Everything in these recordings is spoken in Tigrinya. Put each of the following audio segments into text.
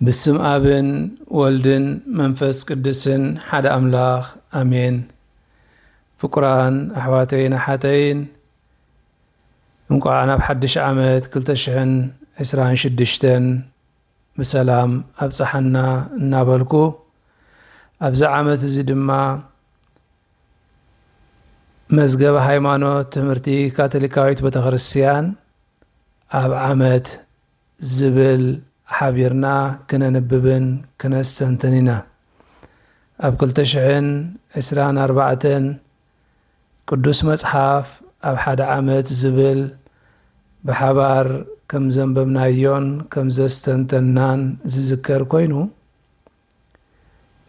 بسم آبن والدن منفس قدسن حد أملاخ أمين فقران أحواتين حتين نقعنا بحدش عامت كلتشحن إسران شدشتن بسلام أبصحنا نابلكو أبزع عامت زدما مزقب هايمانوت تمرتي كاتوليكاويت بتغرسيان أب عامت زبل حابيرنا كنا نببن كنا استنتنينا أب كل تشحن إسران أربعة قدوس مصحف أب حد عامت زبل بحبار كم زنببنا يون كم زستنتنان زذكر كوينو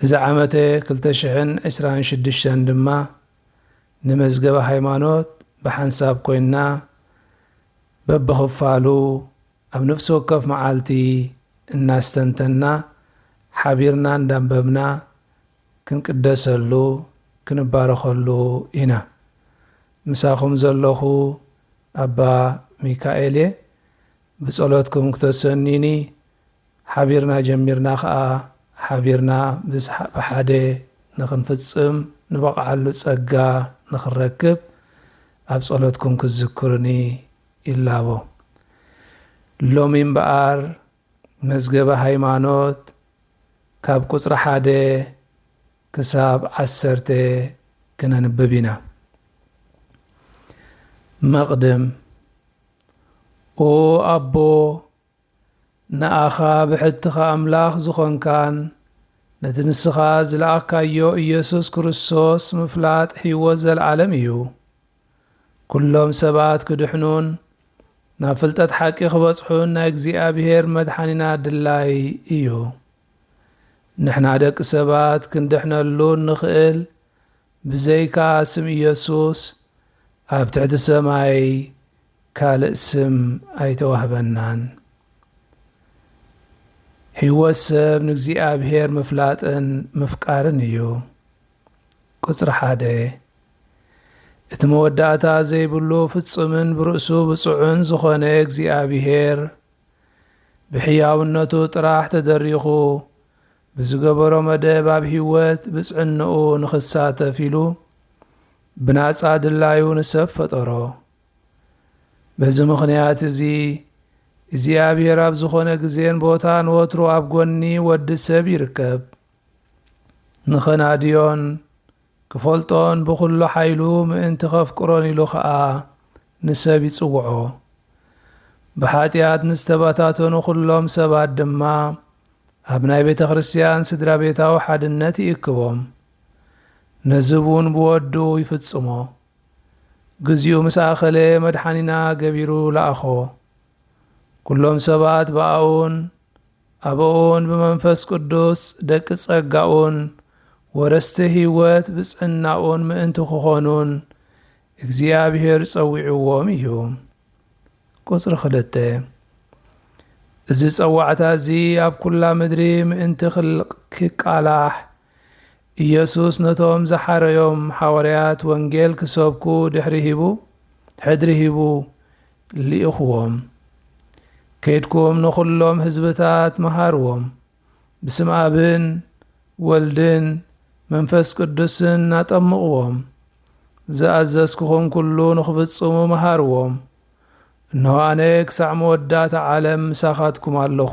إذا عامته كل تشحن إسران شدشتن دما نمزقب هايمانوت بحنساب كويننا ببخفالو أب نفس وقف معالتي الناس تنتنا حبيرنا ندنببنا كنقدسلو كنبارخلو إنا مساخم زلخو أبا ميكائيل بصلوتكم كتسنيني حبيرنا جميرنا خا حبيرنا بحاده نخنفصم نبقعلو صقا نخركب أب صلوتكم كذكرني إلا بو لومين بقار مزقب هايمانوت كاب قصر حاده كساب عسرته كنا نببينا مقدم او أبو نأخا بحتخا أملاخ زخون كان نتنسخا زلاكايو إيسوس كريستوس مفلات حيوز العالم يو كلهم سبات كدحنون نافلتت حقي خبصحون ناكزي أبهير مدحانينا دلاي إيو نحنا دك سبات كندحنا اللون نخيل بزيكا اسم يسوس أبتعد السماي كالاسم أيتوهبنان حيوسب نكزي أبهير مفلاتن مفكارن إيو قصر حاده اتموداتا زي بلو فتصمن برؤسو بصعن زخونه እግዚአብሔር بحياونتو ጥራሕ ተደሪኹ بزገበሮ መደብ ኣብ ህይወት ብጽዕንኡ ንኽሳተፍ ኢሉ ብናጻ ድላዩ ንሰብ ፈጠሮ በዚ ምኽንያት እዚ እግዚአብሔር ኣብ ዝኾነ ግዜን ቦታን ወትሩ ኣብ ጎኒ ወዲ ሰብ ይርከብ ንኸናድዮን كفولتون بخلو حيلو مئنت خفقرون إلو خاء نسابي صوعو بحاتيات نستباتاتون وخلوم سبات دما أبناء بيت خريستيان سدرا بيتا وحد النتي إكبوم نزبون بودو يفتسمو قزيو مساخلي مدحانينا قبيرو لأخو كلهم سبات باون أبون بمنفس قدوس دك صقاون ورسته هيوت بصعناون مئنت خخونون እግዚአብሔር ጸዊዕዎም እዮም ቁጽር 2 እዚ ጸዋዕታ እዚ ኣብ ኩላ ምድሪ ምእንቲ ኽልቕ ክቃላሕ ኢየሱስ ነቶም ዝሓረዮም ሐዋርያት ወንጌል ክሰብኩ ድሕሪ ሂቡ ልኢኽዎም ከይድኩም ንኹሎም ህዝብታት መሃርዎም ብስም አብን ወልድን መንፈስ ቅዱስን አጠምቅዎም ዘአዘዝኩኹም ኩሉ ንኽፍጽሙ መሃርዎም እነሆ ኣነ ክሳዕ መወዳእታ ዓለም ምሳኻትኩም ኣለኹ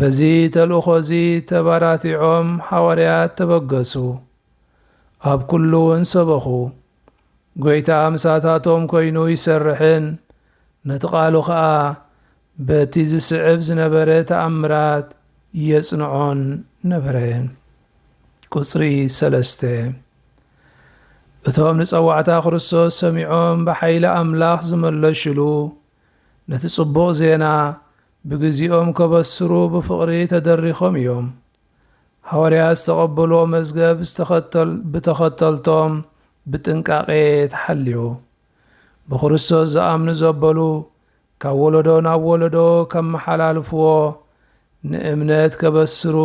በዚ ተልእኾ እዚ ተባራቲዖም ሐዋርያት ተበገሱ ኣብ ኩሉ እውን ሰበኹ ጐይታ ምሳታቶም ኮይኑ ይሰርሕን ነቲ ቃሉ ኸኣ በቲ ዝስዕብ ዝነበረ ተኣምራት የጽንዖን ነበረን ቁጽሪ 3 እቶም ንጸዋዕታ ክርስቶስ ሰሚዖም በኃይለ ኣምላኽ ዝመለሽሉ ነቲ ጽቡቕ ዜና ብግዚኦም ከበስሩ ብፍቕሪ ተደሪኾም እዮም ሐዋርያት ዝተቐበልዎ መዝገብ ብተኸተልቶም ብጥንቃቄ ተሓልዩ ብክርስቶስ ዝኣምኑ ዘበሉ ካብ ወለዶ ናብ ወለዶ ከመሓላልፍዎ ንእምነት ከበስሩ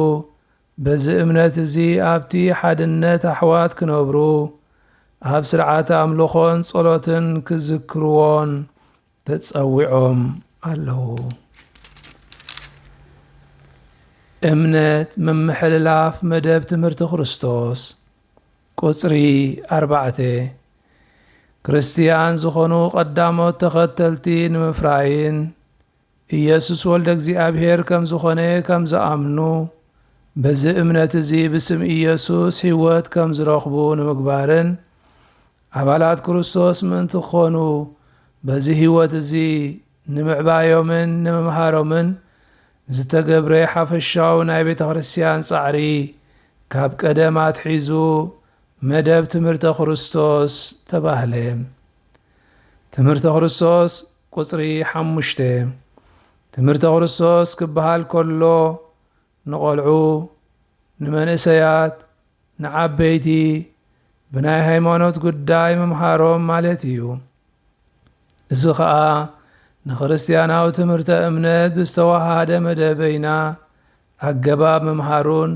በዚ እምነት እዚ ኣብቲ ሓድነት ኣሕዋት ክነብሩ ኣብ ስርዓተ ኣምልኾን ጸሎትን ክዝክርዎን ተጸዊዖም ኣለዉ እምነት መምሕልላፍ መደብ ትምህርቲ ክርስቶስ ቁጽሪ 4 ክርስቲያን ዝኾኑ ቀዳሞት ተኸተልቲ ንምፍራይን ኢየሱስ ወልደ እግዚአብሔር ከም ዝኾነ ከም ዝኣምኑ በዚ እምነት እዚ ብስም ኢየሱስ ሕይወት ከም ዝረኽቡ ንምግባርን ኣባላት ክርስቶስ ምእንቲ ክኾኑ በዚ ሕይወት እዚ ንምዕባዮምን ንምምሃሮምን ዝተገብረ ሓፈሻው ናይ ቤተ ክርስቲያን ጻዕሪ ካብ ቀደም ኣትሒዙ መደብ ትምህርተ ክርስቶስ ተባህለ። ትምህርተ ክርስቶስ ቁጽሪ 5 ትምህርተ ክርስቶስ ክበሃል ከሎ ንቆልዑ፣ ንመንእሰያት፣ ንዓበይቲ ብናይ ሃይማኖት ጉዳይ ምምሃሮም ማለት እዩ። እዚ ከዓ ንክርስቲያናዊ ትምህርተ እምነት ብዝተዋሃደ መደበይና ኣገባብ ምምሃሩን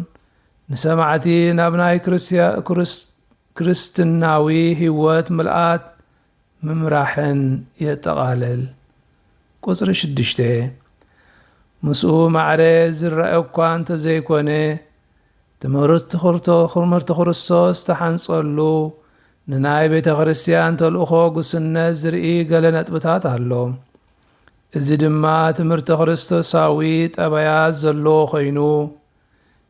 ንሰማዕቲ ናብ ናይ ክርስትናዊ ሕይወት ምልኣት ምምራሕን የጠቓልል። ቁጽሪ 6 ምስኡ ማዕረ ዝረአ እኳ እንተዘይኮነ ትምህርቲ ክርስቶስ ተሓንጸሉ ንናይ ቤተ ክርስቲያን ተልእኾ ጉስነት ዝርኢ ገለ ነጥብታት ኣሎ። እዚ ድማ ትምህርቲ ክርስቶሳዊ ጠባያት ዘለዎ ኮይኑ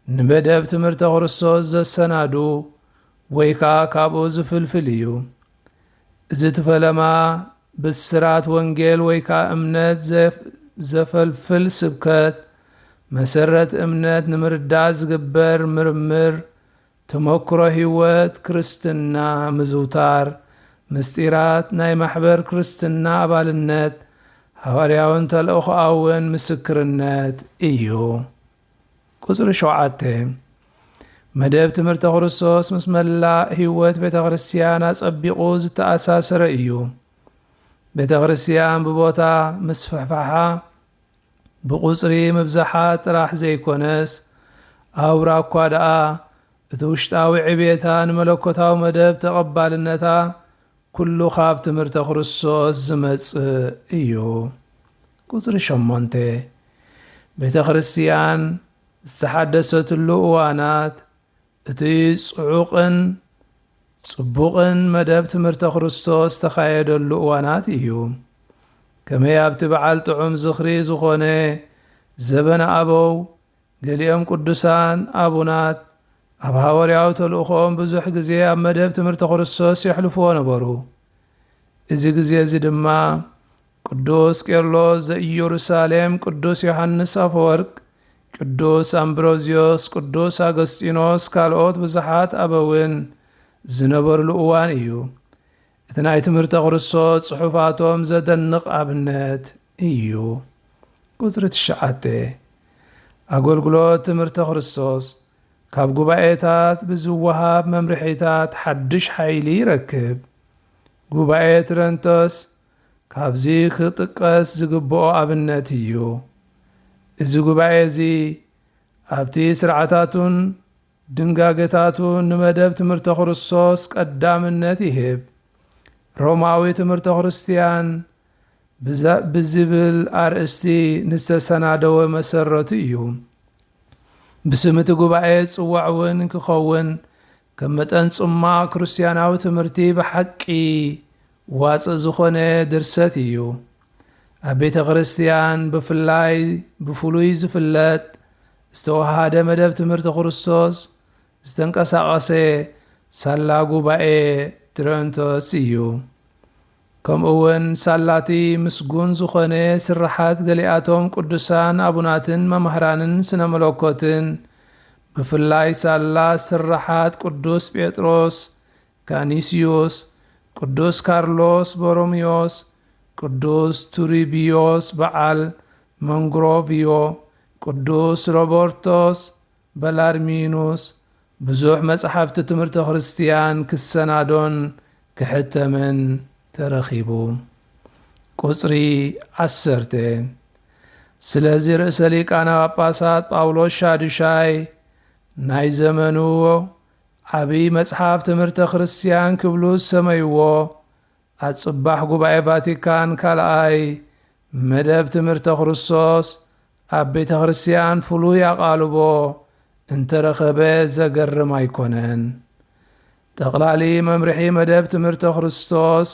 ንመደብ ትምህርቲ ክርስቶስ ዘሰናዱ ወይ ከዓ ካብኡ ዝፍልፍል እዩ። እዚ ትፈለማ ብስራት ወንጌል ወይ ከዓ እምነት ዘፈልፍል ስብከት መሰረት እምነት ንምርዳእ ዝግበር ምርምር ተመክሮ ሕይወት ክርስትና ምዝውታር ምስጢራት ናይ ማሕበር ክርስትና ኣባልነት ሐዋርያውን ተልእኾኣውን ምስክርነት እዩ። ቁጽሪ 7 መደብ ትምህርተ ክርስቶስ ምስ መላእ ሕይወት ቤተ ክርስቲያን ኣጸቢቑ ዝተኣሳሰረ እዩ። ቤተ ክርስቲያን ብቦታ ምስፍሕፋሓ ብቁጽሪ ምብዛሓት ጥራሕ ዘይኮነስ ኣውራ እኳ ደኣ እቲ ውሽጣዊ ዕቤታ ንመለኮታዊ መደብ ተቐባልነታ ኩሉ ካብ ትምህርተ ክርስቶስ ዝመጽእ እዩ። ቁጽሪ 8 ቤተ ክርስቲያን ዝተሓደሰትሉ እዋናት እቲ ጽዑቕን ጽቡቕን መደብ ትምህርተ ክርስቶስ ተኻየደሉ እዋናት እዩ። ከመይ ኣብቲ በዓል ጥዑም ዝኽሪ ዝኾነ ዘበነ ኣበው ገሊኦም ቅዱሳን ኣቡናት ኣብ ሐዋርያዊ ተልእኾም ብዙሕ ግዜ ኣብ መደብ ትምህርቲ ክርስቶስ የሕልፍዎ ነበሩ። እዚ ግዜ እዚ ድማ ቅዱስ ቄርሎስ ዘኢየሩሳሌም፣ ቅዱስ ዮሐንስ አፈወርቅ፣ ቅዱስ አምብሮዚዮስ፣ ቅዱስ አገስጢኖስ ካልኦት ብዙሓት ኣበውን ዝነበሩሉ እዋን እዩ። እቲ ናይ ትምህርተ ክርስቶስ ጽሑፋቶም ዘደንቕ ኣብነት እዩ። ቁጽሪ 9 ኣገልግሎት ትምህርተ ክርስቶስ ካብ ጉባኤታት ብዝወሃብ መምርሒታት ሓድሽ ሓይሊ ይረክብ። ጉባኤ ትረንቶስ ካብዚ ክጥቀስ ዝግብኦ ኣብነት እዩ። እዚ ጉባኤ እዚ ኣብቲ ስርዓታቱን ድንጋጌታቱን ንመደብ ትምህርተ ክርስቶስ ቀዳምነት ይህብ። ሮማዊ ትምህርተ ክርስቲያን ብዝብል ኣርእስቲ ንዝተሰናደወ መሰረቱ እዩ። ብስምቲ ጉባኤ ጽዋዕ እውን ክኸውን ከም መጠን ጽማዕ ክርስቲያናዊ ትምህርቲ ብሓቂ ዋጽእ ዝኾነ ድርሰት እዩ። ኣብ ቤተ ክርስቲያን ብፍሉይ ዝፍለጥ ዝተዋሃደ መደብ ትምህርቲ ክርስቶስ ዝተንቀሳቐሰ ሳላ ጉባኤ ትረንቶስ እዩ። ከምኡውን ሳላቲ ምስጉን ዝኾነ ስራሓት ገሊኣቶም ቅዱሳን ኣቡናትን መምህራንን ስነ መለኮትን ብፍላይ ሳላ ስራሓት ቅዱስ ጴጥሮስ ካኒስዮስ፣ ቅዱስ ካርሎስ ቦሮሚዮስ፣ ቅዱስ ቱሪቢዮስ በዓል መንግሮቪዮ፣ ቅዱስ ሮበርቶስ በላርሚኑስ ብዙሕ መጽሓፍቲ ትምህርተ ክርስቲያን ክሰናዶን ክሕተምን ተረኺቡ። ቁጽሪ 10 ስለዚ ርእሰ ሊቃነ ጳጳሳት ጳውሎስ ሻዱሻይ ናይ ዘመኑ ዓብይ መጽሓፍ ትምህርተ ክርስቲያን ክብሉ ሰመይዎ ኣጽባሕ ጉባኤ ቫቲካን ካልኣይ መደብ ትምህርተ ክርስቶስ ኣብ ቤተ ክርስቲያን ፍሉይ ኣቓልቦ እንተረኸበ ዘገርም ኣይኮነን። ጠቕላሊ መምርሒ መደብ ትምህርተ ክርስቶስ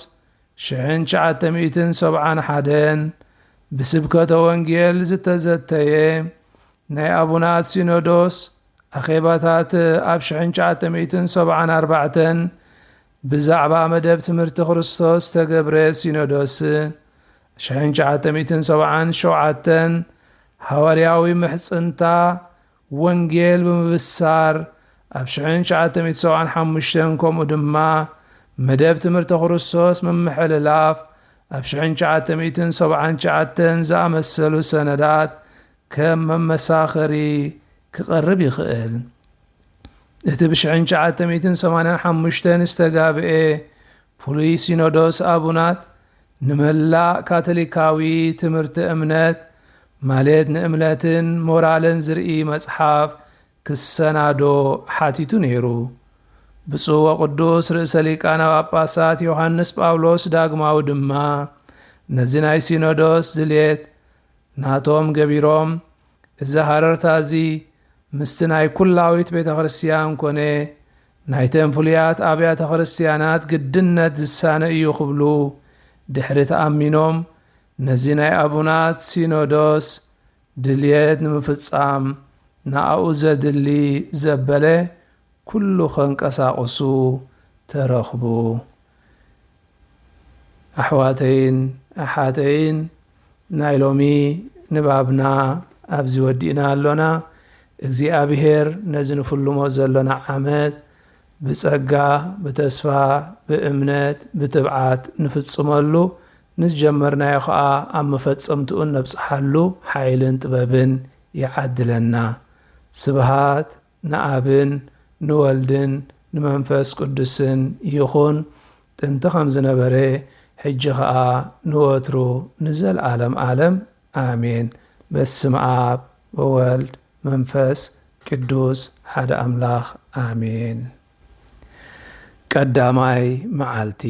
1971 ብስብከተ ወንጌል ዝተዘተየ ናይ ኣቡናት ሲኖዶስ ኣኼባታት ኣብ 1974 ብዛዕባ መደብ ትምህርቲ ክርስቶስ ተገብረ ሲኖዶስ 1977 ሃዋርያዊ ምሕፅንታ ወንጌል ብምብሳር ኣብ 1975 ከምኡ ድማ መደብ ትምህርቲ ክርስቶስ ምምሕልላፍ ኣብ 1979 ዝኣመሰሉ ሰነዳት ከም መመሳኸሪ ክቐርብ ይኽእል። እቲ ብ1985 ዝተጋብአ ፍሉይ ሲኖዶስ ኣቡናት ንመላእ ካቶሊካዊ ትምህርቲ እምነት ማለት ንእምነትን ሞራልን ዝርኢ መጽሓፍ ክሰናዶ ሓቲቱ ነይሩ። ብፁዕ ወቅዱስ ርእሰ ሊቃነ ጳጳሳት ዮሐንስ ጳውሎስ ዳግማዊ ድማ ነዚ ናይ ሲኖዶስ ድልየት ናቶም ገቢሮም እዚ ሃረርታ እዚ ምስቲ ናይ ኩላዊት ቤተ ክርስቲያን ኮነ ናይተን ፍሉያት ኣብያተ ክርስቲያናት ግድነት ዝሳነ እዩ ክብሉ ድሕሪ ተኣሚኖም ነዚ ናይ ኣቡናት ሲኖዶስ ድልየት ንምፍጻም ንኣኡ ዘድሊ ዘበለ ኩሉ ከንቀሳቕሱ ተረኽቡ። ኣሕዋተይን ኣሓተይን ናይ ሎሚ ንባብና ኣብዚ ወዲእና ኣሎና። እግዚኣብሔር ነዚ ንፍልሞ ዘለና ዓመት ብጸጋ ብተስፋ ብእምነት ብትብዓት ንፍጽመሉ ንዝጀመርናዮ ከዓ ኣብ መፈጸምትኡን ነብጽሓሉ ሓይልን ጥበብን ይዓድለና። ስብሃት ንኣብን ንወልድን ንመንፈስ ቅዱስን ይኹን ጥንቲ ከም ዝነበረ ሕጂ ከዓ ንወትሩ ንዘለዓለም ዓለም ኣሜን። በስመ አብ ወወልድ መንፈስ ቅዱስ ሓደ አምላኽ አሜን። ቀዳማይ መዓልቲ